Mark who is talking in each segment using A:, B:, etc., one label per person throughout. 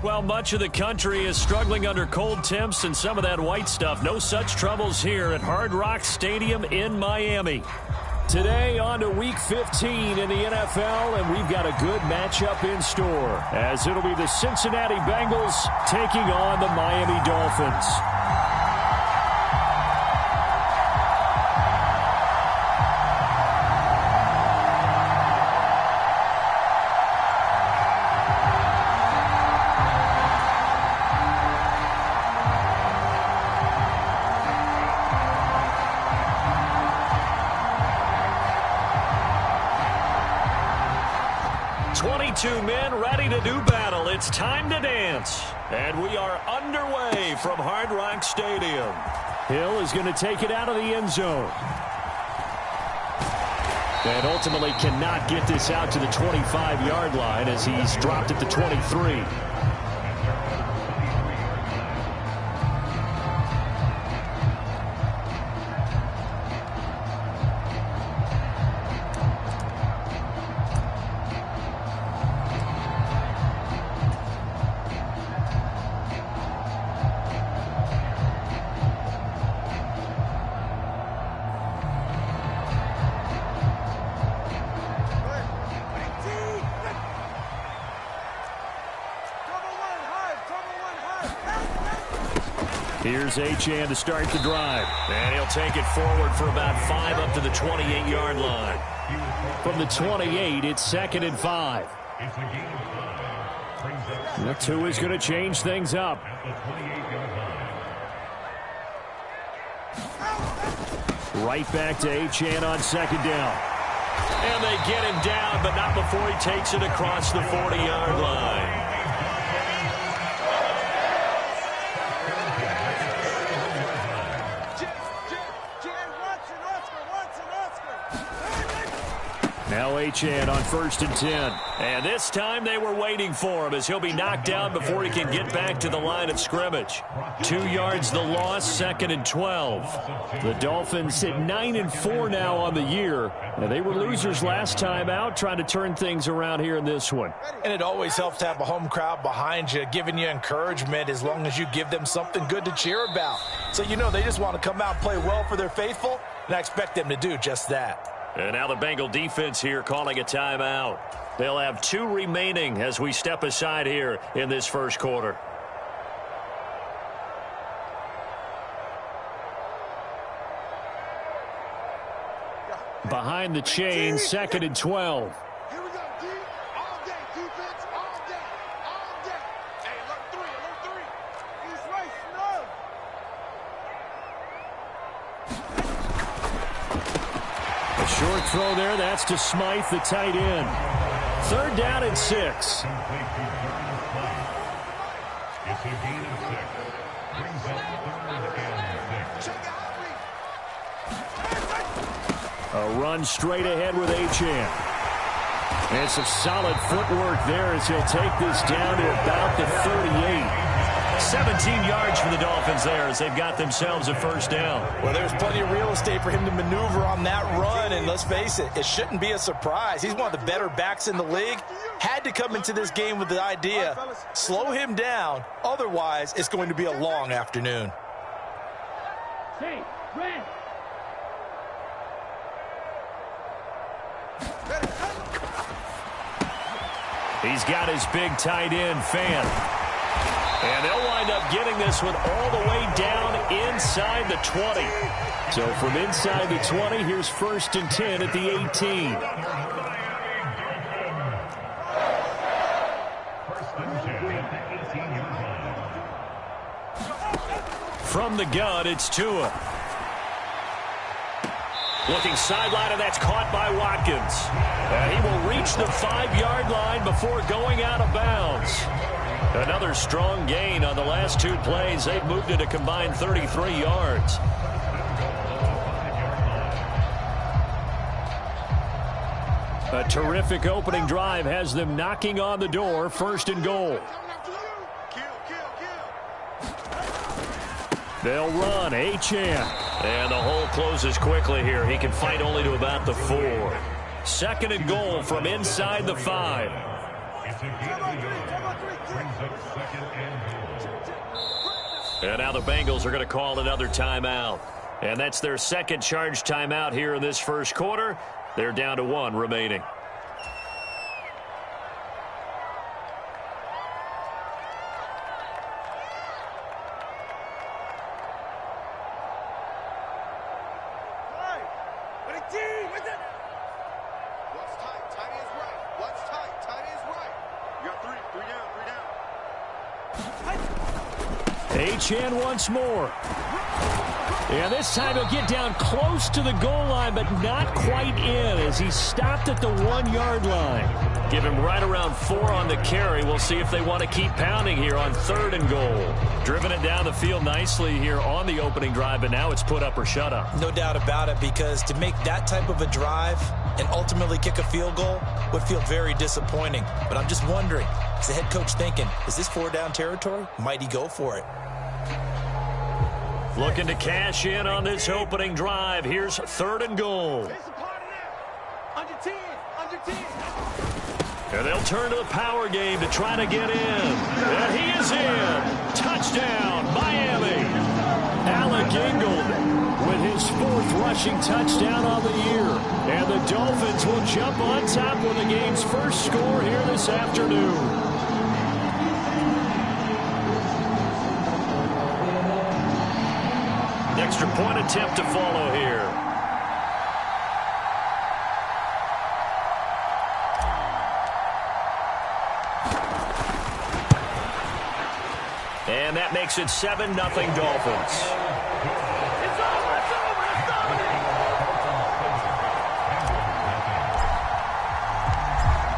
A: Well, much of the country is struggling under cold temps and some of that white stuff. No such troubles here at Hard Rock Stadium in Miami. Today on to Week 15 in the NFL, and we've got a good matchup in store, as it'll be the Cincinnati Bengals taking on the Miami Dolphins. Two men ready to do battle. It's time to dance. And we are underway from Hard Rock Stadium. Hill is going to take it out of the end zone. And ultimately cannot get this out to the 25-yard line as he's dropped at the 23. Here's Achane to start the drive. And he'll take it forward for about 5 up to the 28-yard line. From the 28, it's 2nd and 5. That's who is going to change things up. Right back to Achane on 2nd down. And they get him down, but not before he takes it across the 40-yard line. Now Achane on 1st and 10. And this time they were waiting for him as he'll be knocked down before he can get back to the line of scrimmage. 2 yards the loss, 2nd and 12. The Dolphins sit 9-4 now on the year. And they were losers last time out, trying to turn things around here in this one.
B: And it always helps to have a home crowd behind you, giving you encouragement as long as you give them something good to cheer about. So you know they just want to come out and play well for their faithful, and I expect them to do just that.
A: And now the Bengal defense here calling a timeout. They'll have 2 remaining as we step aside here in this first quarter. Behind the chain, 2nd and 12.
C: Here we go, D. All day, defense, all day, all day. Hey, alert 3. He's right, snug.
A: A short throw there. That's to Smythe, the tight end. 3rd down and 6.
D: It's a gain of 6. Brings up 3rd and 6.
A: A run straight ahead with Achane. And some solid footwork there as he'll take this down to about the 38. 17 yards for the Dolphins there as they've got themselves a 1st down.
B: Well, there's plenty of real estate for him to maneuver on that run, and let's face it, it shouldn't be a surprise. He's one of the better backs in the league. Had to come into this game with the idea, slow him down, otherwise it's going to be a long afternoon.
E: Hey, Brent.
A: He's got his big tight end, Fan. And they'll wind up getting this one all the way down inside the 20. So from inside the 20, here's 1st and 10 at the 18. From the gun, it's Tua. Looking sideline, and that's caught by Watkins. He will reach the 5-yard line before going out of bounds. Another strong gain on the last 2 plays. They've moved it a combined 33 yards. A terrific opening drive has them knocking on the door. 1st and goal. They'll run. Achane. And the hole closes quickly here. He can fight only to about the 4. 2nd and goal from inside the 5.
D: It's a gain of a yard. Brings up second and goal.
A: And now the Bengals are going to call another timeout. And that's their second charge timeout here in this first quarter. They're down to 1 remaining. Achane once more. And this time he'll get down close to the goal line, but not quite in as he stopped at the 1-yard line. Give him right around 4 on the carry. We'll see if they want to keep pounding here on 3rd and goal. Driven it down the field nicely here on the opening drive, but now it's put up or shut up.
B: No doubt about it, because to make that type of a drive and ultimately kick a field goal would feel very disappointing. But I'm just wondering, is the head coach thinking, is this 4-down territory? Might he go for it?
A: Looking to cash in on this opening drive. Here's 3rd and goal.
C: Under 10.
A: And they'll turn to the power game to try to get in. And he is in. Touchdown, Miami. Alec Ingold with his 4th rushing touchdown on the year. And the Dolphins will jump on top with the game's first score here this afternoon. Extra point attempt to follow here. And that makes it 7-0 Dolphins.
E: It's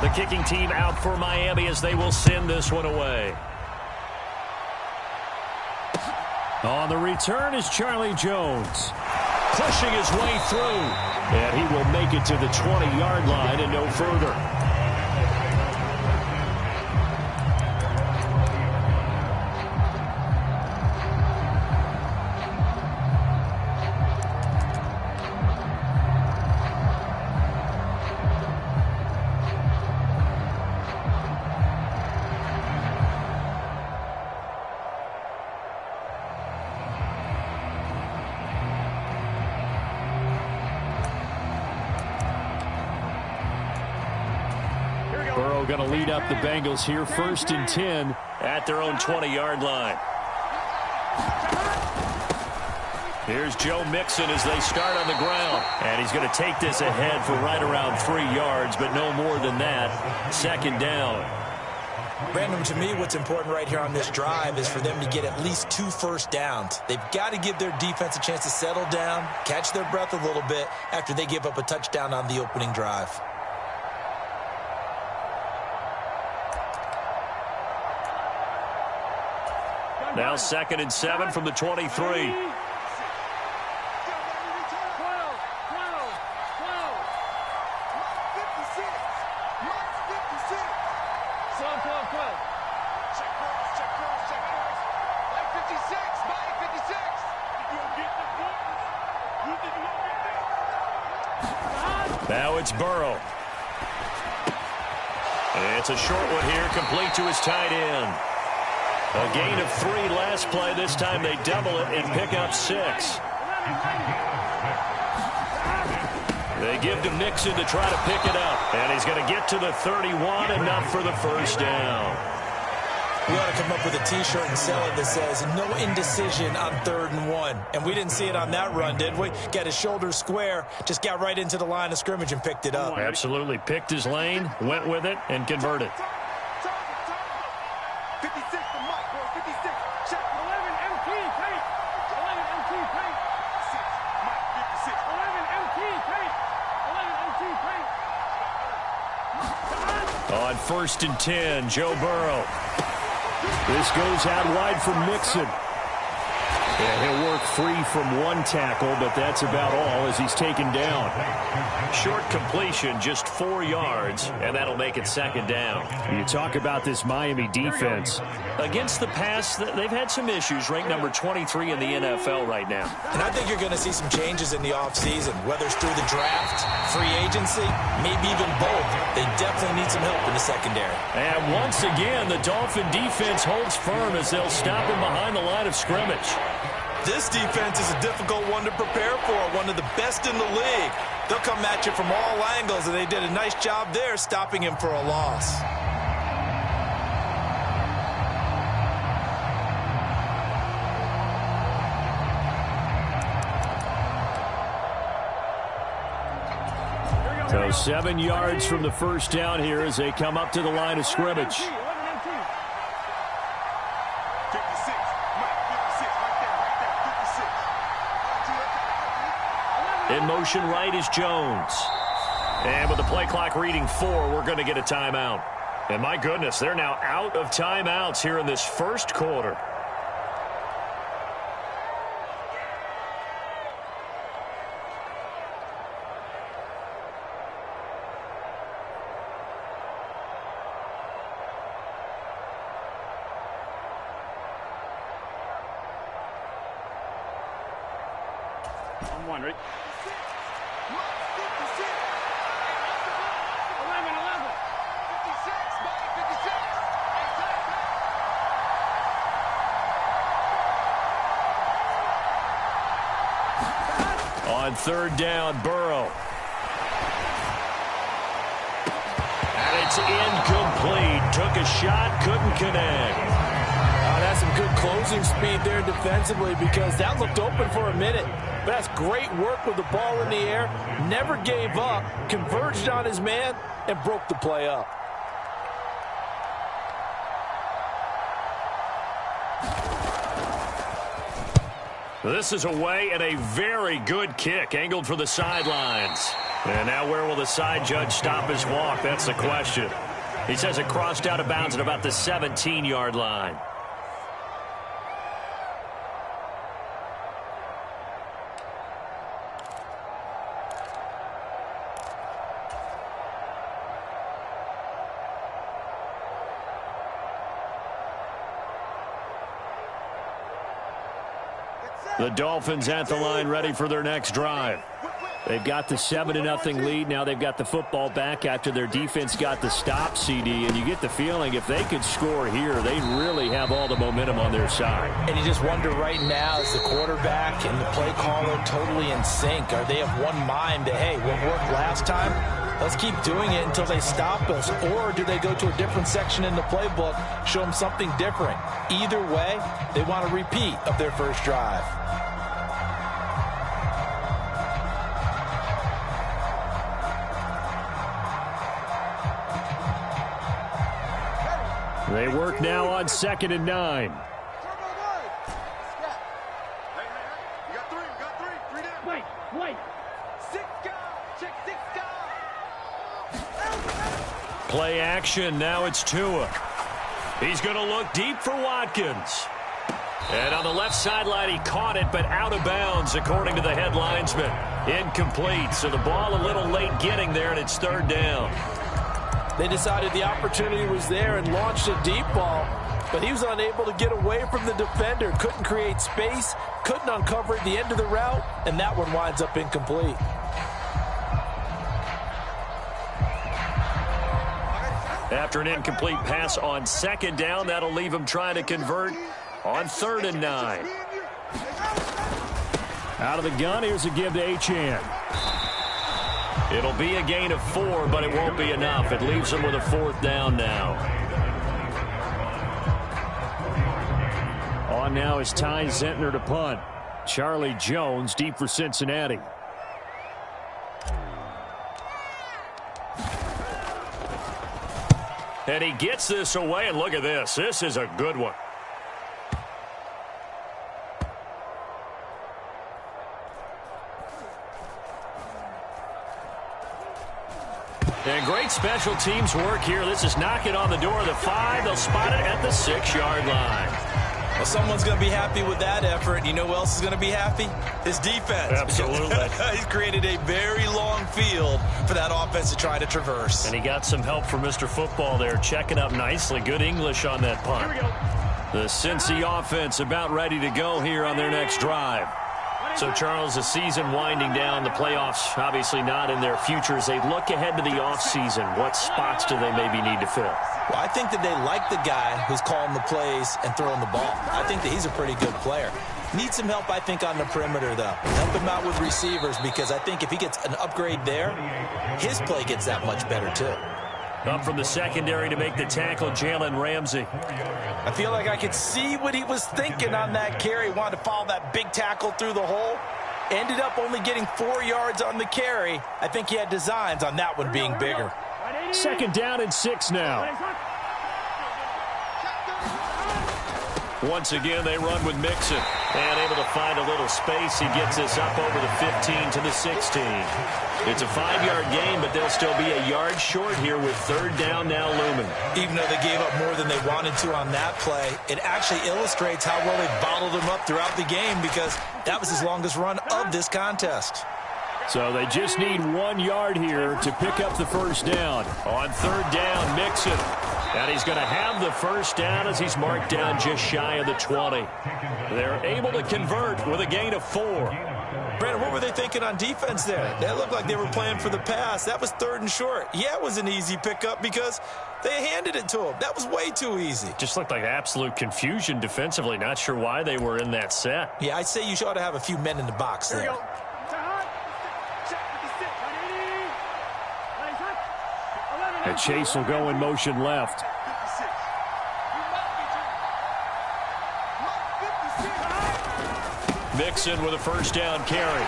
E: over.
A: The kicking team out for Miami as they will send this one away. On the return is Charlie Jones. Pushing his way through. And he will make it to the 20-yard line and no further. Burrow going to lead up the Bengals here, 1st and 10 at their own 20-yard line. Here's Joe Mixon as they start on the ground. And he's going to take this ahead for right around 3 yards, but no more than that. 2nd down.
B: Brandon, to me, what's important right here on this drive is for them to get at least 2 first downs. They've got to give their defense a chance to settle down, catch their breath a little bit after they give up a touchdown on the opening drive.
A: Now 2nd and 7 from the 23. Now it's Burrow. It's a short one here, complete to his tight end. A gain of 3 last play. This time they double it and pick up 6. They give to Mixon to try to pick it up. And he's going to get to the 31, enough for the first down.
B: We ought to come up with a T-shirt and sell it that says, no indecision on 3rd and 1. And we didn't see it on that run, did we? Got his shoulders square, just got right into the line of scrimmage and picked it up.
A: Absolutely. Picked his lane, went with it, and converted.
C: 56 for Mike, bro. 56. Check.
E: 11 MT, paint. 11 MT, paint.
C: 6. Mike, 56.
E: 11 MT, paint. 11 MT, paint.
A: On 1st and 10, Joe Burrow. This goes out wide for Mixon. Yeah, he'll work free from one tackle, but that's about all as he's taken down. Short completion, just 4 yards, and that'll make it second down. You talk about this Miami defense. Against the pass, they've had some issues, ranked number 23 in the NFL right now.
B: And I think you're going to see some changes in the offseason, whether it's through the draft, free agency, maybe even both. They definitely need some help in the secondary.
A: And once again, the Dolphin defense holds firm as they'll stop him behind the line of scrimmage.
B: This defense is a difficult one to prepare for, one of the best in the league. They'll come at you from all angles, and they did a nice job there stopping him for a loss.
A: So 7 yards from the first down here as they come up to the line of scrimmage. In motion right is Jones. And with the play clock reading 4, we're going to get a timeout. And my goodness, they're now out of timeouts here in this first quarter.
E: I'm wondering. 11, 11. 56.
A: On third down, Burrow. And it's incomplete. Took a shot, couldn't connect.
B: That's some good closing speed there defensively because that looked open for a minute. But that's great work with the ball in the air. Never gave up, converged on his man, and broke the play up.
A: This is away and a very good kick, angled for the sidelines. And now where will the side judge stop his walk? That's the question. He says it crossed out of bounds at about the 17-yard line. The Dolphins at the line ready for their next drive. They've got the 7-0 lead. Now they've got the football back after their defense got the stop, CD. And you get the feeling if they could score here, they really have all the momentum on their side.
B: And you just wonder right now, is the quarterback and the play caller totally in sync? Are they of one mind that, hey, what worked last time? Let's keep doing it until they stop us. Or do they go to a different section in the playbook, show them something different? Either way, they want a repeat of their first drive.
A: They work now on 2nd and 9.
E: Wait.
A: Play action. Now it's Tua. He's going to look deep for Watkins. And on the left sideline, he caught it, but out of bounds, according to the head linesman. Incomplete. So the ball a little late getting there, and it's third down.
B: They decided the opportunity was there and launched a deep ball, but he was unable to get away from the defender, couldn't create space, couldn't uncover at the end of the route, and that one winds up incomplete.
A: After an incomplete pass on 2nd down, that'll leave him trying to convert on 3rd and 9. Out of the gun, here's a give to Achane. It'll be a gain of 4, but it won't be enough. It leaves them with a 4th down now. On now is Ty Zentner to punt. Charlie Jones deep for Cincinnati. And he gets this away, and look at this. This is a good one. And great special teams work here. This is knocking on the door of the 5. They'll spot it at the 6-yard line.
B: Well, someone's going to be happy with that effort. You know who else is going to be happy? His defense.
A: Absolutely.
B: He's created a very long field for that offense to try to traverse.
A: And he got some help from Mr. Football there, checking up nicely. Good English on that punt. The Cincy offense about ready to go here on their next drive. So, Charles, the season winding down, the playoffs obviously not in their future. As they look ahead to the offseason, what spots do they maybe need to fill?
B: Well, I think that they like the guy who's calling the plays and throwing the ball. I think that he's a pretty good player. Needs some help, I think, on the perimeter, though. Help him out with receivers, because I think if he gets an upgrade there, his play gets that much better, too.
A: Up from the secondary to make the tackle, Jalen Ramsey.
B: I feel like I could see what he was thinking on that carry. Wanted to follow that big tackle through the hole. Ended up only getting 4 yards on the carry. I think he had designs on that one being bigger.
A: 2nd down and 6 now. Once again, they run with Mixon. And able to find a little space. He gets this up over the 15 to the 16. It's a 5-yard gain, but they'll still be a yard short here with 3rd down now looming.
B: Even though they gave up more than they wanted to on that play, it actually illustrates how well they bottled him up throughout the game, because that was his longest run of this contest.
A: So they just need 1 yard here to pick up the 1st down. On 3rd down, Mixon. And he's going to have the 1st down as he's marked down just shy of the 20. They're able to convert with a gain of 4.
B: Brandon, what were they thinking on defense there? They looked like they were playing for the pass. That was 3rd and short. Yeah, it was an easy pickup because they handed it to him. That was way too easy.
A: Just looked like absolute confusion defensively. Not sure why they were in that set.
B: Yeah, I'd say you ought to have a few men in the box there.
A: And Chase will go in motion left. Mixon with a 1st down carry.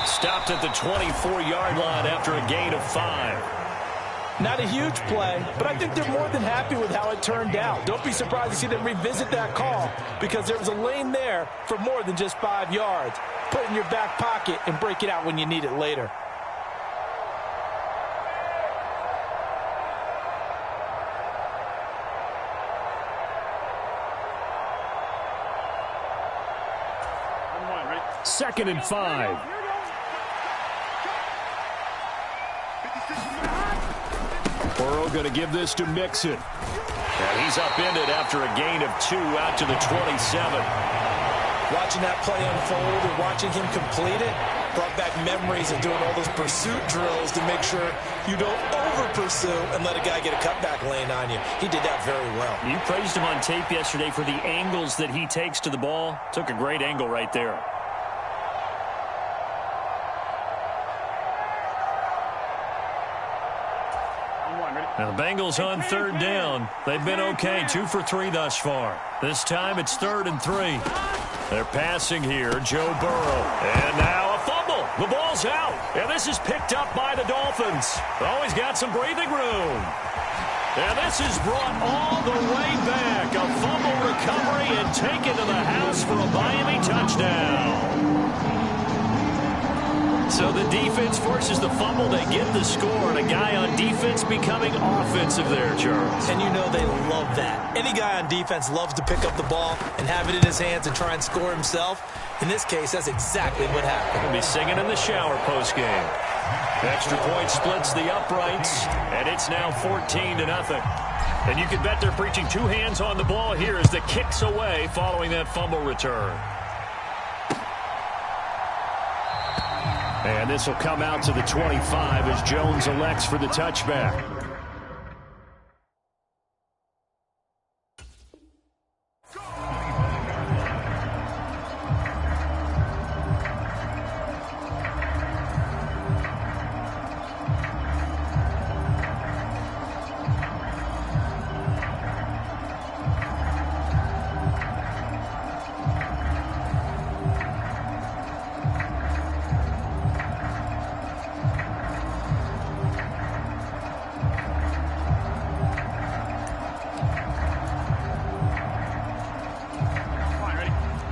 A: Stopped at the 24-yard line after a gain of 5.
B: Not a huge play, but I think they're more than happy with how it turned out. Don't be surprised to see them revisit that call, because there was a lane there for more than just 5 yards. Put it in your back pocket and break it out when you need it later.
A: Second and 5. Burrow going to give this to Mixon. And he's upended after a gain of 2 out to the 27.
B: Watching that play unfold and watching him complete it brought back memories of doing all those pursuit drills to make sure you don't over-pursue and let a guy get a cutback lane on you. He did that very well.
A: You praised him on tape yesterday for the angles that he takes to the ball. Took a great angle right there. Now the Bengals on 3rd down. They've been okay, 2 for 3 thus far. This time it's 3rd and 3. They're passing here, Joe Burrow. And now a fumble. The ball's out. And this is picked up by the Dolphins. Always got some breathing room. And this is brought all the way back. A fumble recovery and taken to the house for a Miami touchdown. So the defense forces the fumble. They get the score, and a guy on defense becoming offensive there, Charles.
B: And you know they love that. Any guy on defense loves to pick up the ball and have it in his hands and try and score himself. In this case, that's exactly what happened.
A: He'll be singing in the shower post-game. Extra point splits the uprights, and it's now 14-0. And you can bet they're preaching 2 hands on the ball here as the kick's away following that fumble return. And this will come out to the 25 as Jones elects for the touchback.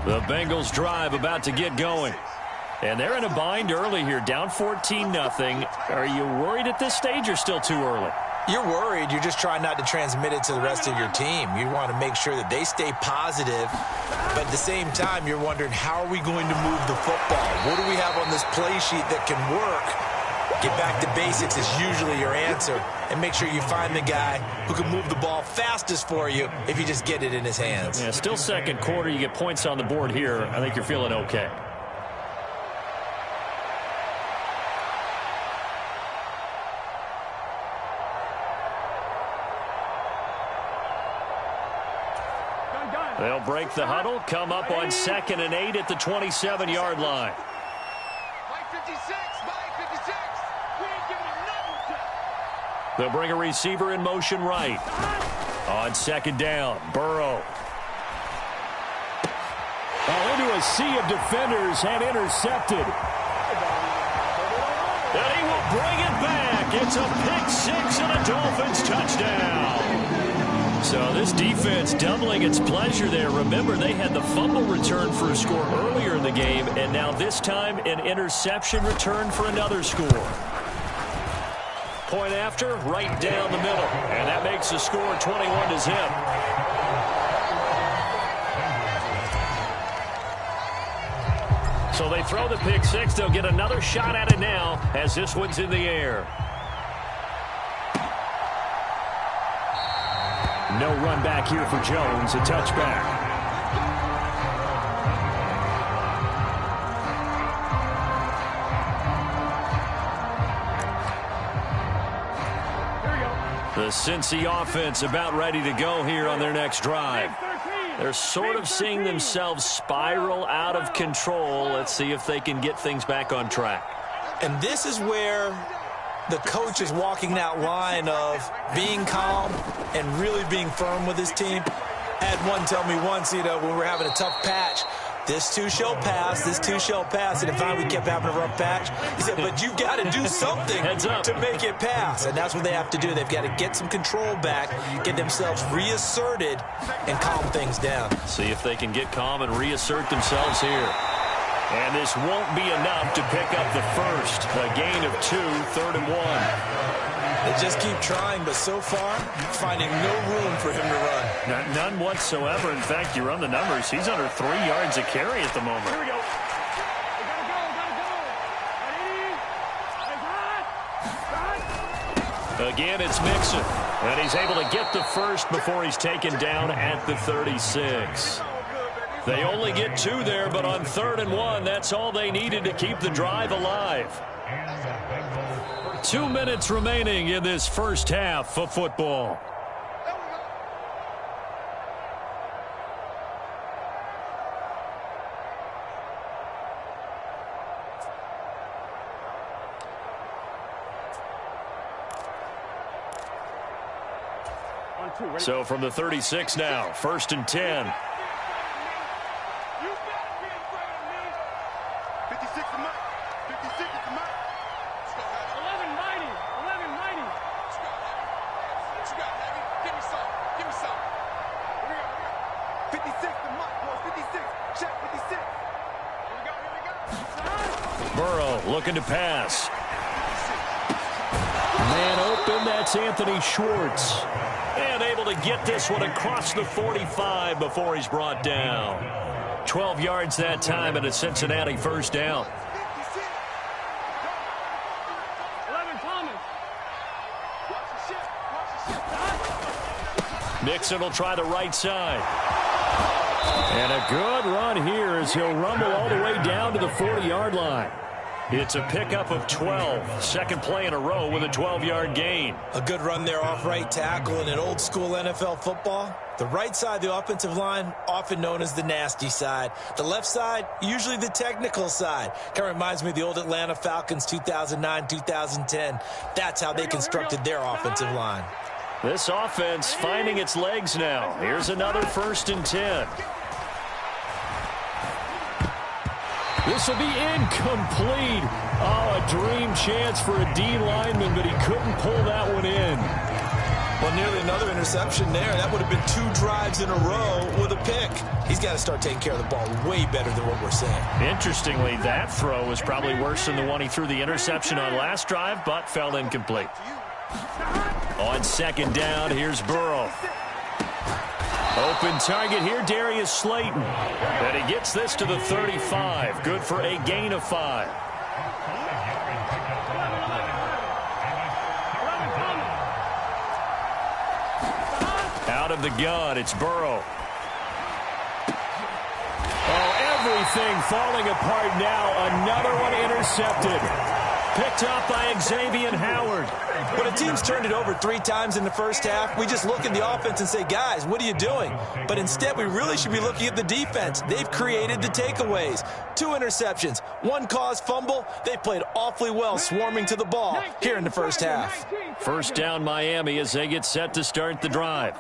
A: The Bengals drive about to get going. And they're in a bind early here, down 14-0. Are you worried at this stage or still too early?
B: You're worried. You're just trying not to transmit it to the rest of your team. You want to make sure that they stay positive, but at the same time, you're wondering, how are we going to move the football? What do we have on this play sheet that can work? Get back to basics is usually your answer, and make sure you find the guy who can move the ball fastest for you if you just get it in his hands.
A: Yeah, still second quarter. You get points on the board here. I think you're feeling okay. They'll break the huddle, come up on 2nd and 8 at the 27-yard line.
C: Mike 56, Mike 56. We ain't giving him nothing.
A: They'll bring a receiver in motion right. On 2nd down, Burrow. Into a sea of defenders and intercepted. And he will bring it back. It's a pick six and a Dolphins touchdown. So this defense doubling its pleasure there. Remember, they had the fumble return for a score earlier in the game, and now this time an interception return for another score. Point after, right down the middle. And that makes the score 21-zip. So they throw the pick six. They'll get another shot at it now as this one's in the air. No run back here for Jones, a touchback. The Cincy offense about ready to go here on their next drive. They're sort of seeing themselves spiral out of control. Let's see if they can get things back on track.
B: And this is where the coach is walking that line of being calm and really being firm with his team. I had one tell me once, when we were having a tough patch, this too shall pass, this too shall pass. And finally we kept having a rough patch. He said, but you've got to do something to make it pass. And that's what they have to do. They've got to get some control back, get themselves reasserted, and calm things down.
A: See if they can get calm and reassert themselves here. And this won't be enough to pick up the first. A gain of 2, 3rd and 1.
B: They just keep trying, but so far, finding no room for him to run.
A: None whatsoever. In fact, you run the numbers. He's under 3 yards a carry at the moment.
E: Here we go.
A: Again, it's Mixon. And he's able to get the first before he's taken down at the 36. They only get 2 there, but on 3rd and 1, that's all they needed to keep the drive alive. 2 minutes remaining in this first half of football. So from the 36 now, 1st and 10. Burrow looking to pass. Man open, that's Anthony Schwartz. And able to get this one across the 45 before he's brought down. 12 yards that time and a Cincinnati first down. Mixon will try the right side. And a good run here as he'll rumble all the way down to the 40-yard line. It's a pickup of 12. Second play in a row with a 12-yard gain.
B: A good run there off right tackle in an old-school NFL football. The right side of the offensive line, often known as the nasty side. The left side, usually the technical side. Kind of reminds me of the old Atlanta Falcons 2009-2010. That's how they constructed their offensive line.
A: This offense finding its legs now. Here's another 1st and 10. This will be incomplete. Oh, a dream chance for a D lineman, but he couldn't pull that one in.
B: Well, nearly another interception there. That would have been 2 drives in a row with a pick. He's got to start taking care of the ball way better than what we're seeing.
A: Interestingly, that throw was probably worse than the one he threw the interception on last drive, but fell incomplete. On second down, here's Burrow. Open target here, Darius Slayton. And he gets this to the 35. Good for a gain of 5. Out of the gun, it's Burrow. Oh, everything falling apart now. Another one intercepted. Picked up by Xavier Howard.
B: When a team's turned it over 3 times in the first half, we just look at the offense and say, guys, what are you doing? But instead, we really should be looking at the defense. They've created the takeaways. 2 interceptions, 1 caused fumble. They played awfully well swarming to the ball here in the first half.
A: First down Miami as they get set to start the drive.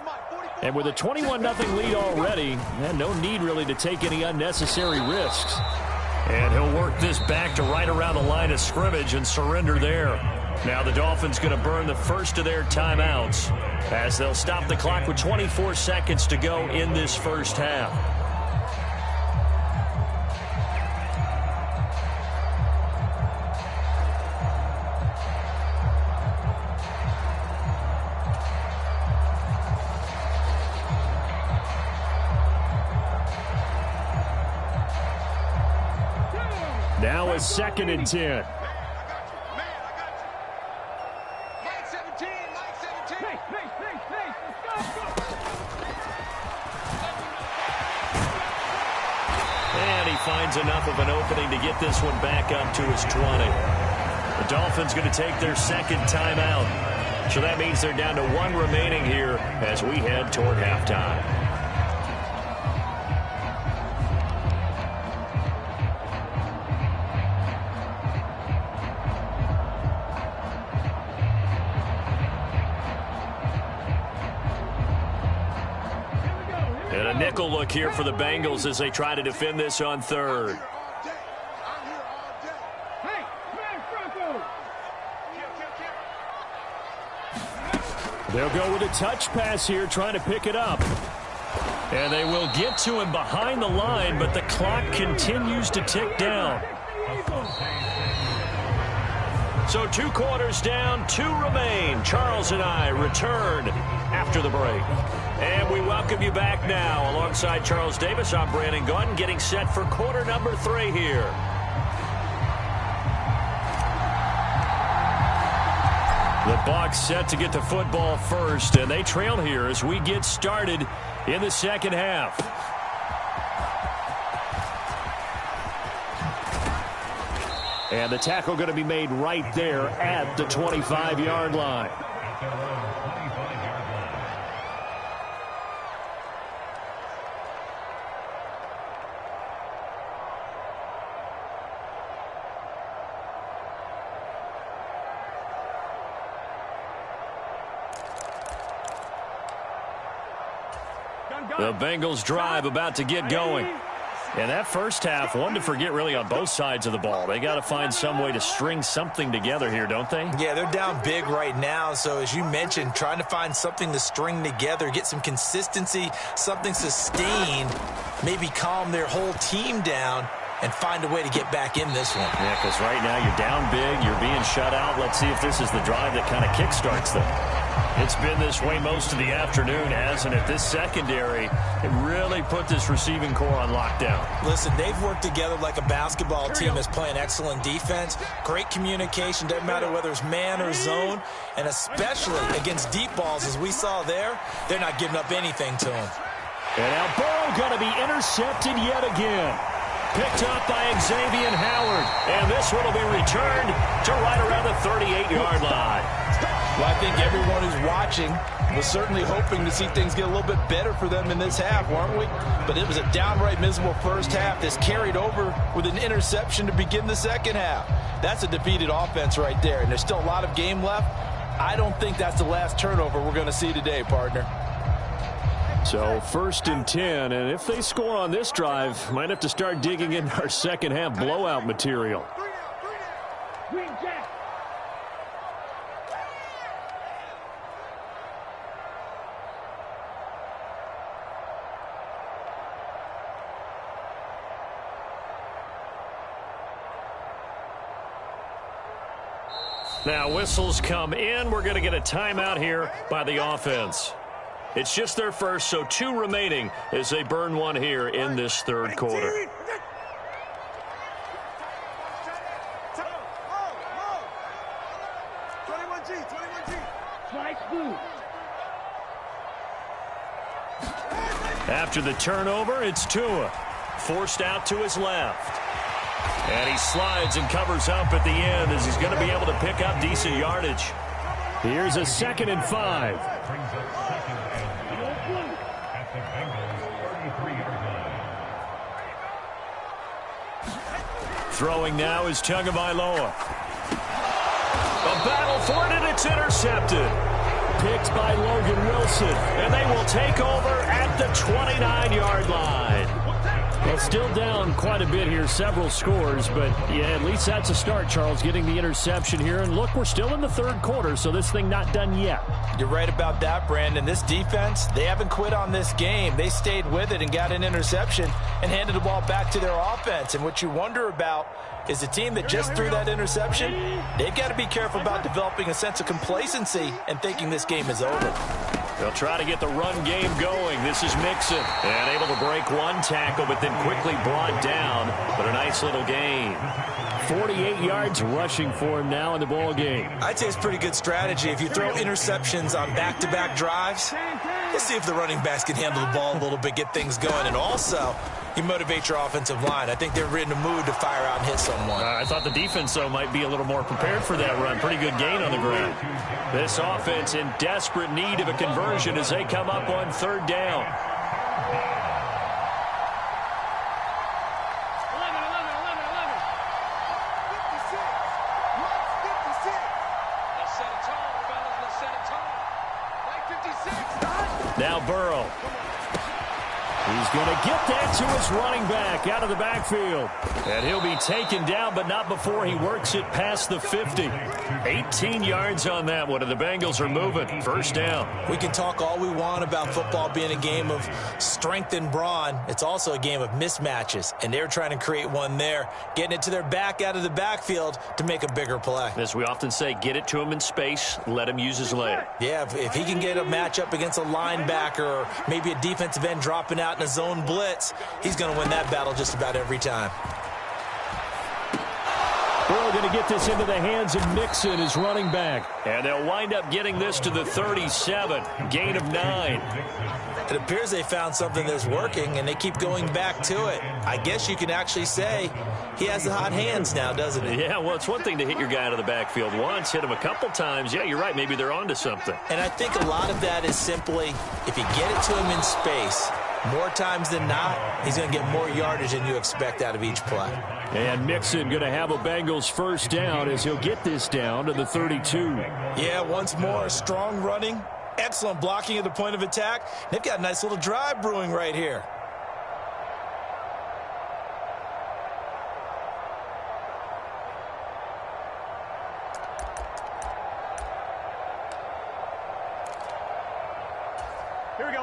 A: And with a 21-0 lead already, no need really to take any unnecessary risks. And he'll work this back to right around the line of scrimmage and surrender there. Now the Dolphins going to burn the first of their timeouts as they'll stop the clock with 24 seconds to go in this first half. Now it's 2nd and 10. And he finds enough of an opening to get this one back up to his 20. The Dolphins going to take their 2nd timeout. So that means they're down to 1 remaining here as we head toward halftime. And a nickel look here for the Bengals as they try to defend this on 3rd. They'll go with a touch pass here, trying to pick it up. And they will get to him behind the line, but the clock continues to tick down. So 2 quarters down, 2 remain. Charles and I return after the break. And we welcome you back now. Alongside Charles Davis, I'm Brandon Gaudin, getting set for quarter number 3 here. The Bucs set to get the football first, and they trail here as we get started in the second half. And the tackle going to be made right there at the 25-yard line. The Bengals drive about to get going. And that first half, one to forget really on both sides of the ball. They got to find some way to string something together here, don't they?
B: Yeah, they're down big right now. So as you mentioned, trying to find something to string together, get some consistency, something sustained, maybe calm their whole team down and find a way to get back in this one.
A: Yeah, because right now you're down big, you're being shut out. Let's see if this is the drive that kind of kickstarts them. It's been this way most of the afternoon, hasn't it? This secondary, it really put this receiving core on lockdown.
B: Listen, they've worked together like a basketball team that's playing excellent defense. Great communication, doesn't matter whether it's man or zone, and especially against deep balls, as we saw there, they're not giving up anything to them.
A: And now Burrow going to be intercepted yet again. Picked up by Xavier Howard. And this one will be returned to right around the 38-yard line.
B: Well, I think everyone who's watching was certainly hoping to see things get a little bit better for them in this half, weren't we? But it was a downright miserable first half. This carried over with an interception to begin the second half. That's a defeated offense right there, and there's still a lot of game left. I don't think that's the last turnover we're going to see today, partner.
A: So 1st and 10, and if they score on this drive, might have to start digging in our second half blowout material. Now whistles come in. We're going to get a timeout here by the offense. It's just their first, so 2 remaining as they burn one here in this third quarter. After the turnover, it's Tua. Forced out to his left. And he slides and covers up at the end as he's going to be able to pick up decent yardage. Here's a 2nd and 5.
D: Brings up 2nd and 5 at the Bengals' 33-yard line.
A: Throwing now is Tagovailoa. A battle for it, and it's intercepted. Picked by Logan Wilson, and they will take over at the 29-yard line. Well, still down quite a bit here, several scores, but yeah, at least that's a start, Charles, getting the interception here. And look, we're still in the third quarter, so this thing not done yet.
B: You're right about that, Brandon. This defense, they haven't quit on this game. They stayed with it and got an interception and handed the ball back to their offense. And what you wonder about is the team that just threw that interception, they've got to be careful about developing a sense of complacency and thinking this game is over.
A: They'll try to get the run game going. This is Mixon. And able to break one tackle, but then quickly brought down. But a nice little gain. 48 yards rushing for him now in the ball game.
B: I'd say it's pretty good strategy. If you throw interceptions on back-to-back drives, let's see if the running backs can handle the ball a little bit, get things going. And also, you motivate your offensive line. I think they're in the mood to fire out and hit someone.
A: I thought the defense, though, might be a little more prepared for that run. Pretty good gain on the ground. This offense in desperate need of a conversion as they come up on 3rd down.
C: 56. Let's set a tone, fellas. Let's set a tone. Like 56.
A: Now Burrow. He's going to get that to his running back out of the backfield. And he'll be taken down, but not before he works it past the 50. 18 yards on that one, and the Bengals are moving. 1st down.
B: We can talk all we want about football being a game of strength and brawn. It's also a game of mismatches, and they're trying to create one there, getting it to their back out of the backfield to make a bigger play.
A: As we often say, get it to him in space, let him use his leg.
B: Yeah, if he can get a matchup against a linebacker or maybe a defensive end dropping out in a zone blitz, he's going to win that battle just about every time.
A: Burrow going to get this into the hands of Mixon, his running back. And they'll wind up getting this to the 37. Gain of 9.
B: It appears they found something that's working, and they keep going back to it. I guess you can actually say he has the hot hands now, doesn't he?
A: Yeah, well, it's one thing to hit your guy out of the backfield once, hit him a couple times. Yeah, you're right. Maybe they're onto something.
B: And I think a lot of that is simply if you get it to him in space, more times than not, he's going to get more yardage than you expect out of each play.
A: And Mixon going to have a Bengals 1st down as he'll get this down to the 32.
B: Yeah, once more, strong running, excellent blocking at the point of attack. They've got a nice little drive brewing right here.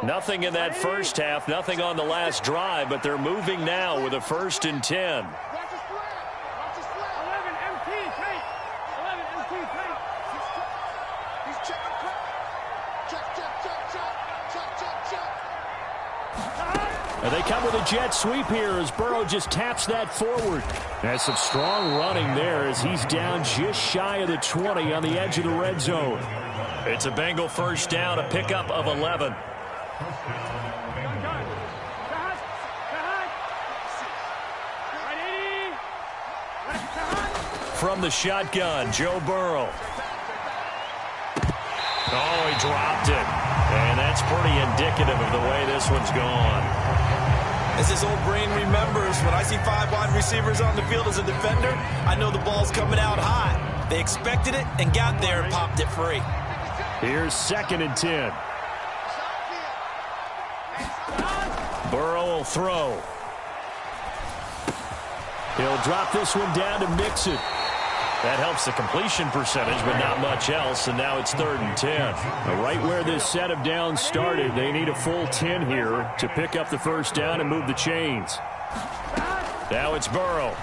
A: Nothing in that first half, nothing on the last drive, but they're moving now with a 1st and 10.
C: Watch his flag. Watch his flag. 11 MT tape. 11 MT tape. He's checking. Check.
A: And they come with a jet sweep here as Burrow just taps that forward. That's some strong running there as he's down just shy of the 20 on the edge of the red zone. It's a Bengal 1st down, a pickup of 11. From the shotgun, Joe Burrow. Oh, he dropped it. And that's pretty indicative of the way this one's gone.
B: As his old brain remembers, when I see 5 wide receivers on the field as a defender, I know the ball's coming out hot. They expected it and got there and popped it free.
A: Here's 2nd and 10. Burrow will throw. He'll drop this one down to Mixon. That helps the completion percentage, but not much else, and now it's 3rd and 10. Now, right where this set of downs started, they need a full 10 here to pick up the 1st down and move the chains. Now it's Burrow.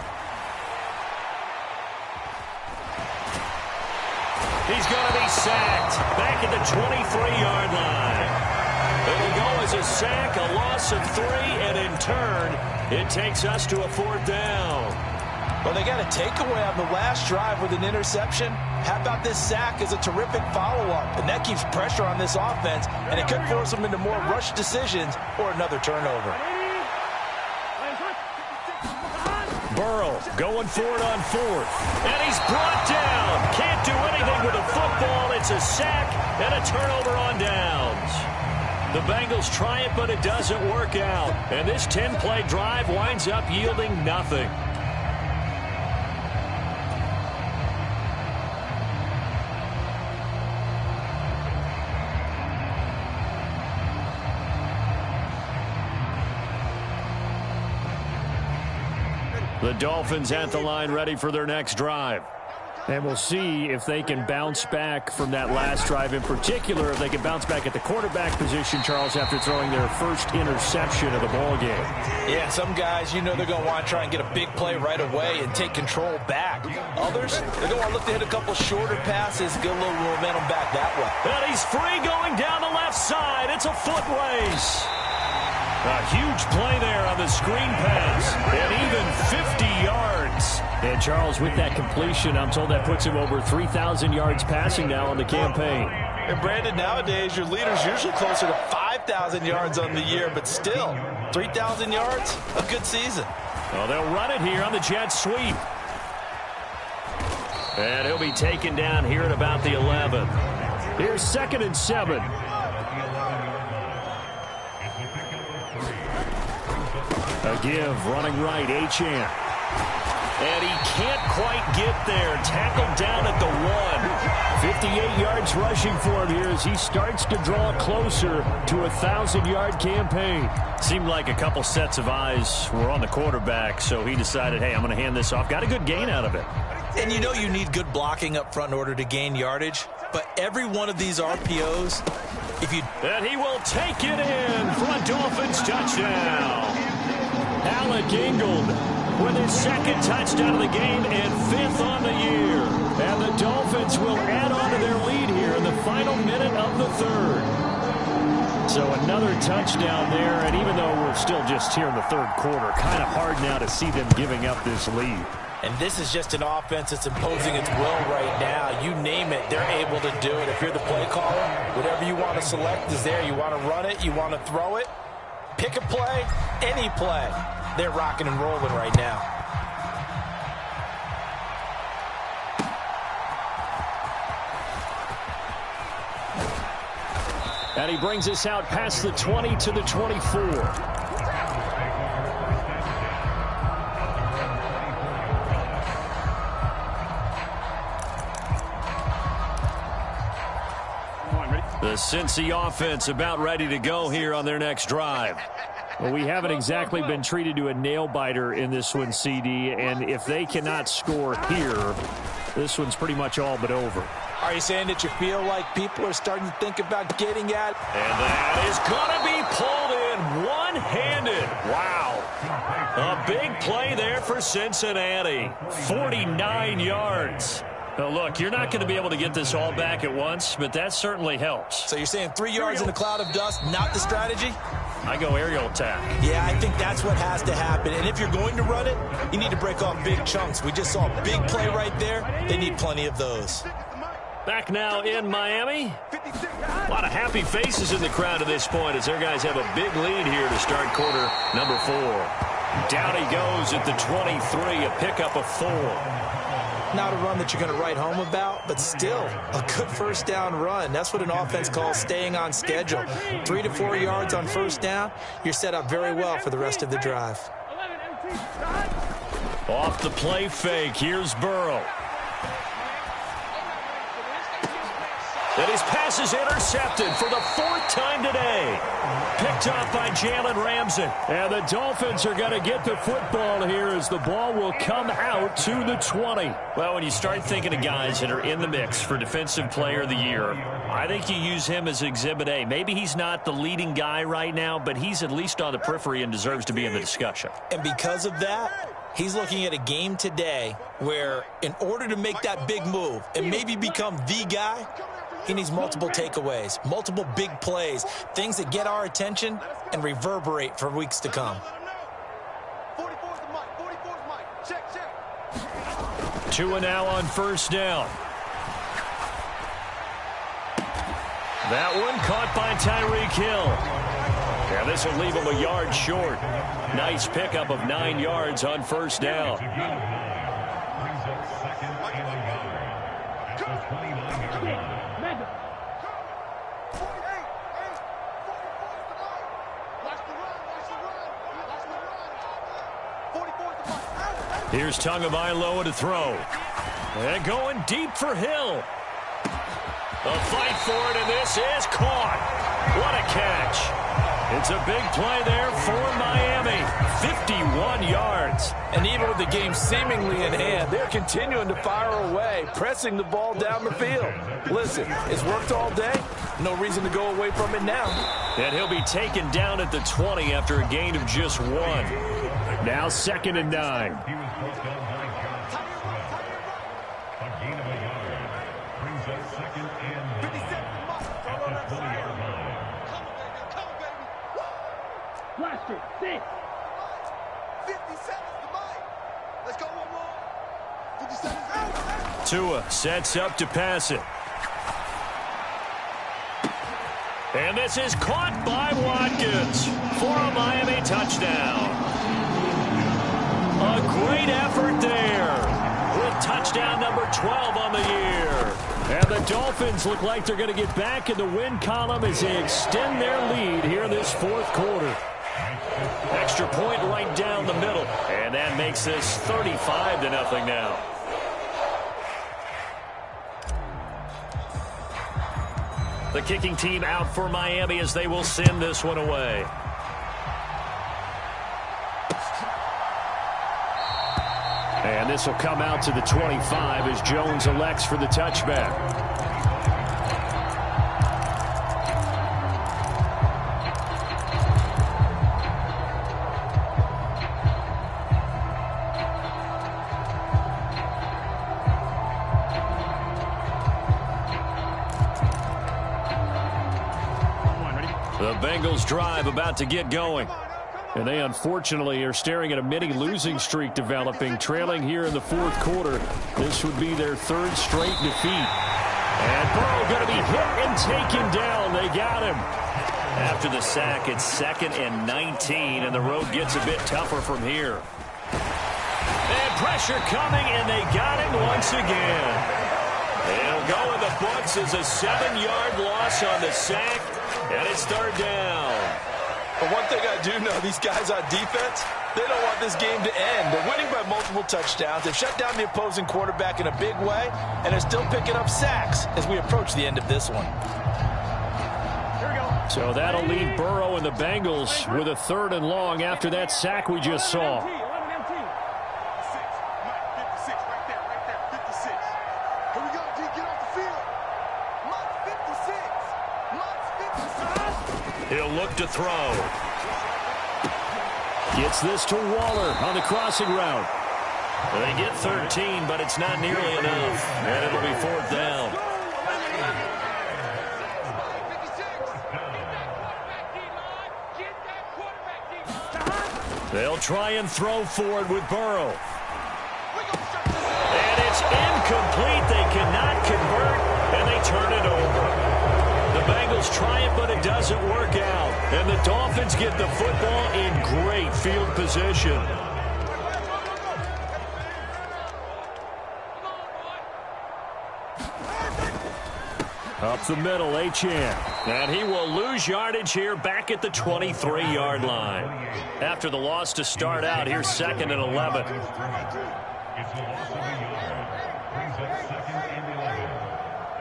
A: He's going to be sacked back at the 23-yard line. It'll go as a sack, a loss of 3, and in turn, it takes us to a 4th down.
B: Well, they got a takeaway on the last drive with an interception. How about this sack as a terrific follow-up? And that keeps pressure on this offense, and it could force them into more rush decisions or another turnover.
A: Burrow going for it on 4th. And he's brought down. Can't do anything with the football. It's a sack and a turnover on downs. The Bengals try it, but it doesn't work out. And this 10-play drive winds up yielding nothing. The Dolphins at the line ready for their next drive.
F: And we'll see if they can bounce back from that last drive. In particular, if they can bounce back at the quarterback position, Charles, after throwing their first interception of the ball game.
B: Yeah, some guys, you know they're going to want to try and get a big play right away and take control back. Others, they're going to want to look to hit a couple shorter passes, get a little momentum back that way.
A: And he's free going down the left side. It's a foot race. A huge play there on the screen pass, and even 50 yards.
F: And Charles, with that completion, I'm told that puts him over 3,000 yards passing now on the campaign.
B: And Brandon, nowadays your leader's usually closer to 5,000 yards on the year, but still, 3,000 yards, a good season.
A: Well, they'll run it here on the jet sweep. And he'll be taken down here at about the 11.
F: Here's 2nd and 7. A give, running right, Achane.
A: And he can't quite get there. Tackled down at the 1.
F: 58 yards rushing for him here as he starts to draw closer to a 1,000-yard campaign.
A: Seemed like a couple sets of eyes were on the quarterback, so he decided, hey, I'm going to hand this off. Got a good gain out of it.
B: And you know you need good blocking up front in order to gain yardage, but every one of these RPOs, if you...
A: And he will take it in for a Dolphins touchdown. Alec Ingold with his 2nd touchdown of the game and 5th on the year. And the Dolphins will add on to their lead here in the final minute of the 3rd.
F: So another touchdown there, and even though we're still just here in the 3rd quarter, kind of hard now to see them giving up this lead.
B: And this is just an offense that's imposing its will right now. You name it, they're able to do it. If you're the play caller, whatever you want to select is there. You want to run it, you want to throw it. Pick a play, any play. They're rocking and rolling right now.
F: And he brings us out past the 20 to the 24.
A: The Cincy offense about ready to go here on their next drive.
F: Well, we haven't exactly been treated to a nail-biter in this one, CD, and if they cannot score here, this one's pretty much all but over.
B: Are you saying that you feel like people are starting to think about getting at?
A: And that is going to be pulled in one-handed. Wow. A big play there for Cincinnati. 49 yards. Now, look, you're not going to be able to get this all back at once, but that certainly helps.
B: So you're saying 3 yards in a cloud of dust, not the strategy?
A: I go aerial attack.
B: Yeah, I think that's what has to happen. And if you're going to run it, you need to break off big chunks. We just saw a big play right there. They need plenty of those.
A: Back now in Miami. A lot of happy faces in the crowd at this point as their guys have a big lead here to start quarter number 4. Down he goes at the 23, a pickup of 4.
B: Not a run that you're going to write home about, but still a good first down run. That's what an offense calls staying on schedule. 3 to 4 yards on first down, you're set up very well for the rest of the drive.
A: Off the play fake, here's Burrow. And his pass is intercepted for the 4th time today. Picked off by Jalen Ramsey.
F: And the Dolphins are going to get the football here as the ball will come out to the 20.
A: Well, when you start thinking of guys that are in the mix for Defensive Player of the Year, I think you use him as Exhibit A. Maybe he's not the leading guy right now, but he's at least on the periphery and deserves to be in the discussion.
B: And because of that, He's looking at a game today where in order to make that big move and maybe become the guy, he needs multiple takeaways, multiple big plays, things that get our attention and reverberate for weeks to come.
C: 44's the mic. 44's mic. Check.
A: 2 and now on first down. That one caught by Tyreek Hill. Yeah, this will leave him a yard short. Nice pickup of 9 yards on first down.
D: Brings up second and 1 yard. At the 29-yard line.
C: 44's the mic.
A: Here's Tagovailoa to throw. And going deep for Hill. A fight for it, and this is caught. What a catch. It's a big play there for Miami. 51 yards.
B: And even with the game seemingly in hand, they're continuing to fire away, pressing the ball down the field. Listen, it's worked all day. No reason to go away from it now.
A: And he'll be taken down at the 20 after a gain of just 1. Now 2nd and 9.
D: He was brought down by John Sweat. A gain of a yard. Brings up second and 9. At the 20-yard line.
E: Blaster, 6.
C: 57's the mic. Let's go one more. 57's out.
A: Tua sets up to pass it. And this is caught by Watkins for a Miami touchdown. A great effort there with touchdown number 12 on the year. And the Dolphins look like they're going to get back in the win column as they extend their lead here in this 4th quarter. Extra point right down the middle. And that makes this 35-0 now. The kicking team out for Miami as they will send this one away. And this will come out to the 25 as Jones elects for the touchback. The Bengals drive about to get going. And they unfortunately are staring at a mini losing streak developing, trailing here in the 4th quarter. This would be their 3rd straight defeat. And Burrow going to be hit and taken down. They got him. After the sack, it's 2nd and 19, and the road gets a bit tougher from here. And pressure coming, and they got him once again. It'll go in the books as a 7-yard loss on the sack, and it's 3rd down.
B: But one thing I do know, these guys on defense, they don't want this game to end. They're winning by multiple touchdowns. They've shut down the opposing quarterback in a big way, and they're still picking up sacks as we approach the end of this one.
A: So that'll leave Burrow and the Bengals with a 3rd and long after that sack we just saw.
C: 56 right there, 56. Here we go, G, get off the field. Mike 56.
A: He'll look to throw. Gets this to Waller on the crossing route. They get 13, but it's not nearly enough. And it'll be 4th down. They'll try and throw forward with Burrow. And it's incomplete. They cannot convert, and they turn it over. The Bengals try it, but it doesn't work out. And the Dolphins get the football in great field position. Up the middle, Achane. And he will lose yardage here back at the 23-yard line. After the loss to start out, here's 2nd and 11.
D: It's a loss of a yard. Brings up 2nd and 11.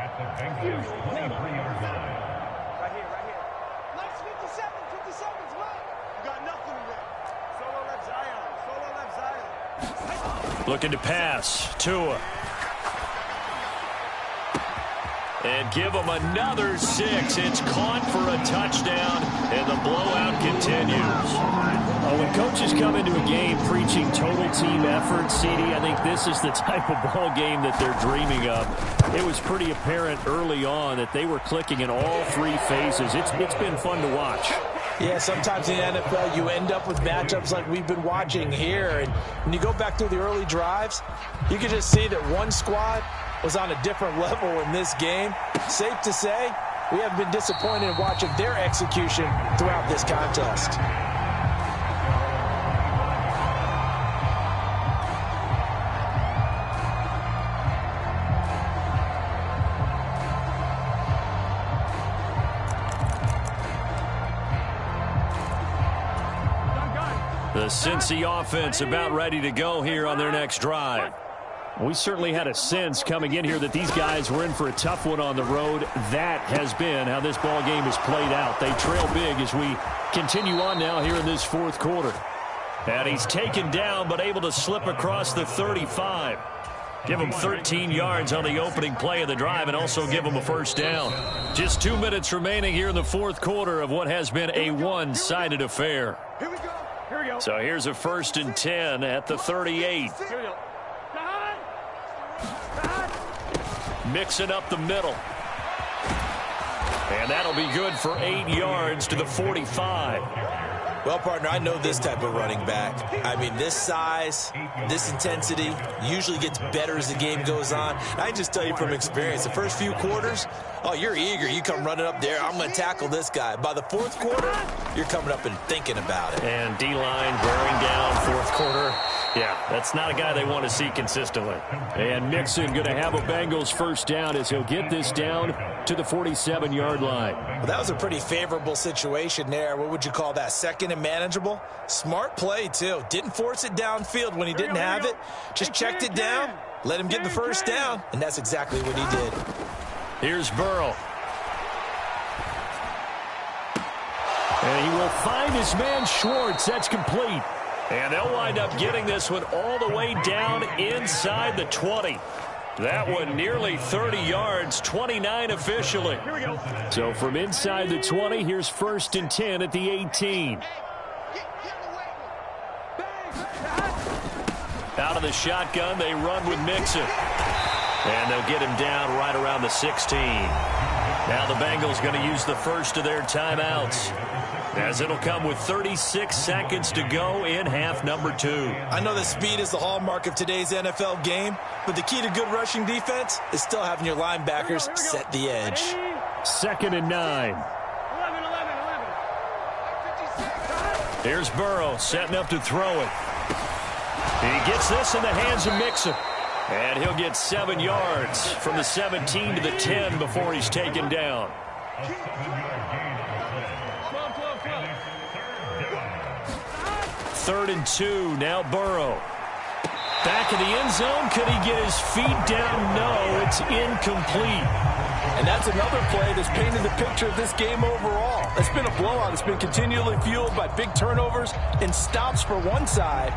D: At the Bengals 23-yard line.
C: Right here. Nice 57's right. You got nothing in there. Solo left Zion.
A: Looking to pass. Tua. And give them another 6. It's caught for a touchdown, and the blowout continues.
F: When coaches come into a game preaching total team effort, CD, I think this is the type of ball game that they're dreaming of. It was pretty apparent early on that they were clicking in all 3 phases. It's been fun to watch.
B: Yeah, sometimes in the NFL you end up with matchups like we've been watching here. And when you go back through the early drives, you can just see that one squad was on a different level in this game. Safe to say, we haven't been disappointed in watching their execution throughout this contest.
A: The Cincy offense about ready to go here on their next drive.
F: We certainly had a sense coming in here that these guys were in for a tough one on the road. That has been how this ball game has played out. They trail big as we continue on now here in this 4th quarter.
A: And he's taken down but able to slip across the 35. Give him 13 yards on the opening play of the drive and also give him a first down. Just 2 minutes remaining here in the 4th quarter of what has been a one-sided affair.
C: Here we go. Here we go.
A: So here's a 1st and 10 at the 38.
C: Here we go.
A: Mixing up the middle. And that'll be good for 8 yards to the 45.
B: Well, partner, I know this type of running back. I mean, this size, this intensity usually gets better as the game goes on. I just tell you from experience, the first few quarters, oh, you're eager. You come running up there, I'm going to tackle this guy. By the 4th quarter, you're coming up and thinking about it.
A: And D-line wearing down 4th quarter. Yeah, that's not a guy they want to see consistently.
F: And Mixon going to have a Bengals first down as he'll get this down to the 47-yard line.
B: Well, that was a pretty favorable situation there. What would you call that? 2nd and manageable? Smart play, too. Didn't force it downfield when he didn't have it. Just checked it down, let him get the first down, and that's exactly what he did.
A: Here's Burrow.
F: And he will find his man Schwartz. That's complete.
A: And they'll wind up getting this one all the way down inside the 20. That one nearly 30 yards, 29 officially.
C: Here we go.
F: So from inside the 20, here's 1st and 10 at the 18.
A: Out of the shotgun, they run with Mixon. And they'll get him down right around the 16. Now the Bengals going to use the first of their timeouts, as it'll come with 36 seconds to go in half number 2.
B: I know that speed is the hallmark of today's NFL game, but the key to good rushing defense is still having your linebackers set the edge.
F: 2nd and 9.
C: 11.
A: Here's Burrow setting up to throw it. He gets this in the hands of Mixon. And he'll get 7 yards from the 17 to the 10 before he's taken down. 3rd and 2, now Burrow. Back in the end zone, could he get his feet down? No, it's incomplete.
B: And that's another play that's painted the picture of this game overall. It's been a blowout. It's been continually fueled by big turnovers and stops for one side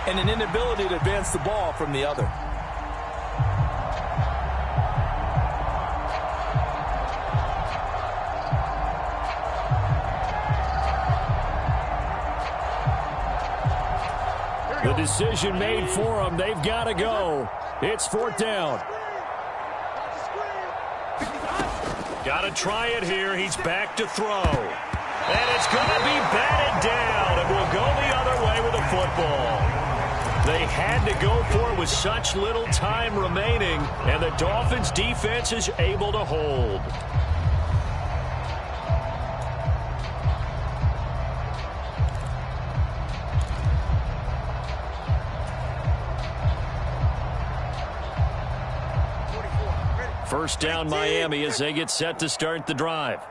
B: and an inability to advance the ball from the other.
F: The decision made for them. They've got to go. It's 4th down.
A: Got to try it here. He's back to throw. And it's going to be batted down. And we'll go the other way with the football. They had to go for it with such little time remaining. And the Dolphins defense is able to hold. First down Miami as they get set to start the drive.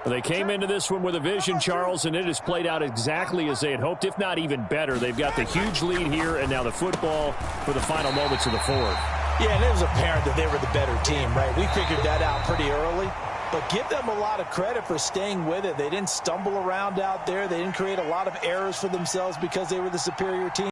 F: They came into this one with a vision, Charles, and it has played out exactly as they had hoped, if not even better. They've got the huge lead here, and now the football for the final moments of the 4th.
B: Yeah, and it was apparent that they were the better team, right? We figured that out pretty early. But give them a lot of credit for staying with it. They didn't stumble around out there. They didn't create a lot of errors for themselves because they were the superior team.